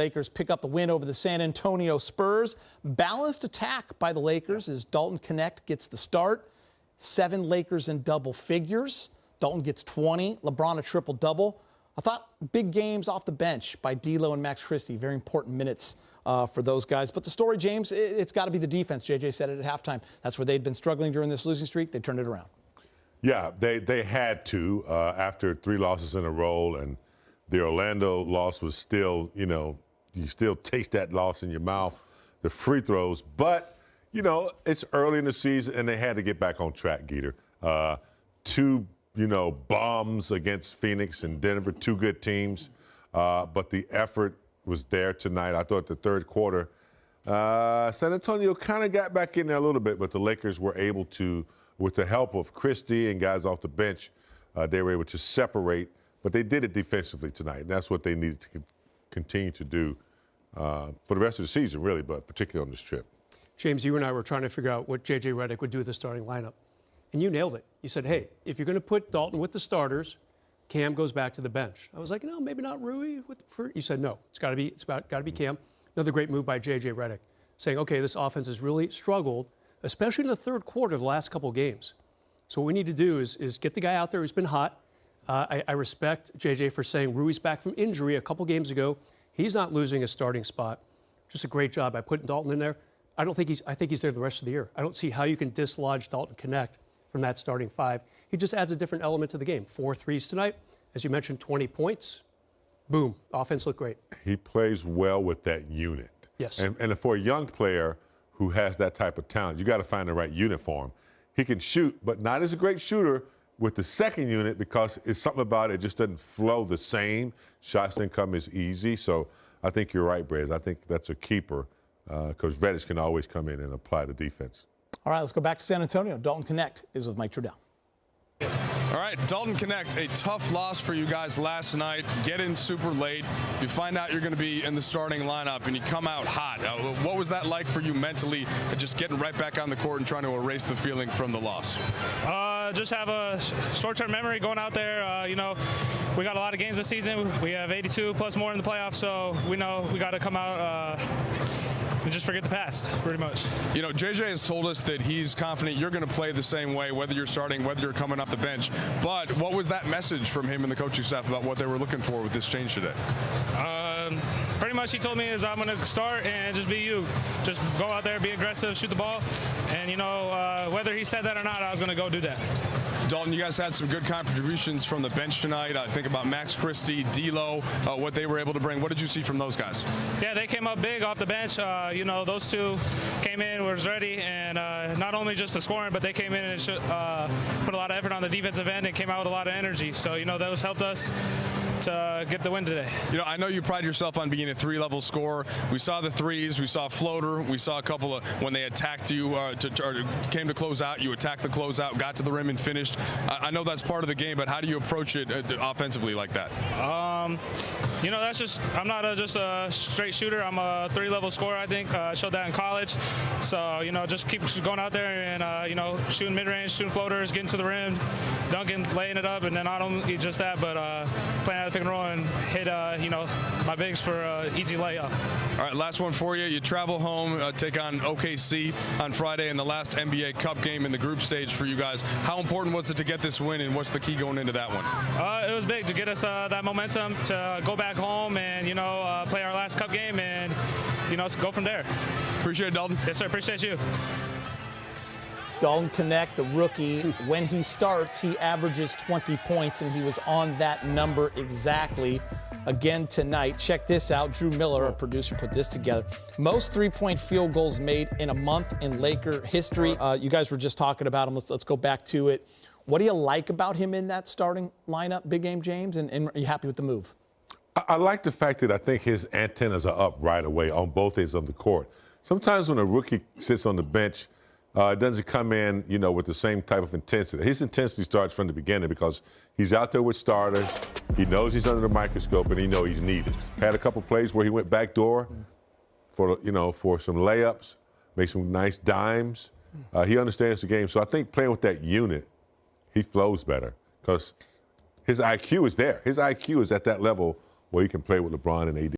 Lakers pick up the win over the San Antonio Spurs. Balanced attack by the Lakers as Dalton gets the start. 7 Lakers in double figures. Dalton gets 20. LeBron a triple-double. I thought big games off the bench by D'Lo and Max Christie. Very important minutes for those guys. But the story, James, it's got to be the defense. JJ said it at halftime. That's where they'd been struggling during this losing streak. They turned it around. Yeah, they had to after 3 losses in a row, and the Orlando loss was still, you still taste that loss in your mouth, the free throws. But, it's early in the season, and they had to get back on track, Geeter. 2, bombs against Phoenix and Denver, 2 good teams. But the effort was there tonight. I thought the third quarter, San Antonio kind of got back in there a little bit, but the Lakers were able to, with the help of Christie and guys off the bench, they were able to separate. But they did it defensively tonight, and that's what they needed to continue to do for the rest of the season, really, but particularly on this trip. James, you and I were trying to figure out what J.J. Redick would do with the starting lineup, and you nailed it. You said, hey, if you're going to put Dalton with the starters, Cam goes back to the bench. I was like, no, maybe not Rui. You said, no, it's got to be Cam. Another great move by J.J. Redick, saying, okay, this offense has really struggled, especially in the third quarter of the last couple of games. So what we need to do is get the guy out there who's been hot. I respect J.J. for saying Rui's back from injury a couple games ago. He's not losing his starting spot. Just a great job by putting Dalton in there. I think he's there the rest of the year. I don't see how you can dislodge Dalton from that starting 5. He just adds a different element to the game. 4 threes tonight. As you mentioned, 20 points. Boom. Offense looked great. He plays well with that unit. Yes. And for a young player who has that type of talent, you got to find the right unit for him. He can shoot, but not as a great shooter with the second unit because it's something about it just doesn't flow the same. Shots didn't come as easy. So I think you're right, Brez. I think that's a keeper because Redick can always come in and apply the defense. All right, let's go back to San Antonio. Dalton is with Mike Trudell. All right, Dalton, a tough loss for you guys last night. Get in super late. You find out you're going to be in the starting lineup, and you come out hot. What was that like for you mentally, just getting right back on the court and trying to erase the feeling from the loss? Just have a short-term memory going out there. We got a lot of games this season. We have 82 plus more in the playoffs, so we know we got to come out and just forget the past, pretty much. JJ has told us that he's confident you're going to play the same way, whether you're starting, whether you're coming off the bench. But what was that message from him and the coaching staff about what they were looking for with this change today? Pretty much he told me is I'm going to start and just be you. Just go out there, be aggressive, shoot the ball. And, whether he said that or not, I was going to go do that. Dalton, you guys had some good contributions from the bench tonight. I think about Max Christie, D'Lo, what they were able to bring. What did you see from those guys? Yeah, they came up big off the bench. Those 2 came in, was ready, and not only just the scoring, but they came in and put a lot of effort on the defensive end and came out with a lot of energy. So, those helped us to get the win today. I know you pride yourself on being a 3-level scorer. We saw the threes, we saw a floater, we saw a couple of when they attacked you came to close out, you attacked the closeout, got to the rim and finished. I know that's part of the game, but how do you approach it offensively like that? That's just I'm not just a straight shooter. I'm a 3-level scorer. I think I showed that in college. So just keep going out there and shooting mid-range, shooting floaters, getting to the rim, dunking, laying it up, and then not only just that, but playing out of the pick and roll and hit my bigs for easy layup. All right, last one for you. You travel home, take on OKC on Friday in the last NBA Cup game in the group stage for you guys. How important was it to get this win, and what's the key going into that one? It was big to get us that momentum to go back home and play our last Cup game and go from there. Appreciate it, Dalton. Yes, sir. Appreciate you. Dalton, the rookie, when he starts, he averages 20 points, and he was on that number exactly again tonight. Check this out. Drew Miller, our producer, put this together. Most 3-point field goals made in a month in Laker history. You guys were just talking about him. Let's go back to it. What do you like about him in that starting lineup, Big Game James, and are you happy with the move? I like the fact that I think his antennas are up right away on both ends of the court. Sometimes when a rookie sits on the bench, it doesn't come in, with the same type of intensity. His intensity starts from the beginning because he's out there with starters. He knows he's under the microscope, and he knows he's needed. Had a couple plays where he went backdoor for some layups, made some nice dimes. He understands the game. So I think playing with that unit, he flows better because his IQ is there. His IQ is at that level where he can play with LeBron and AD.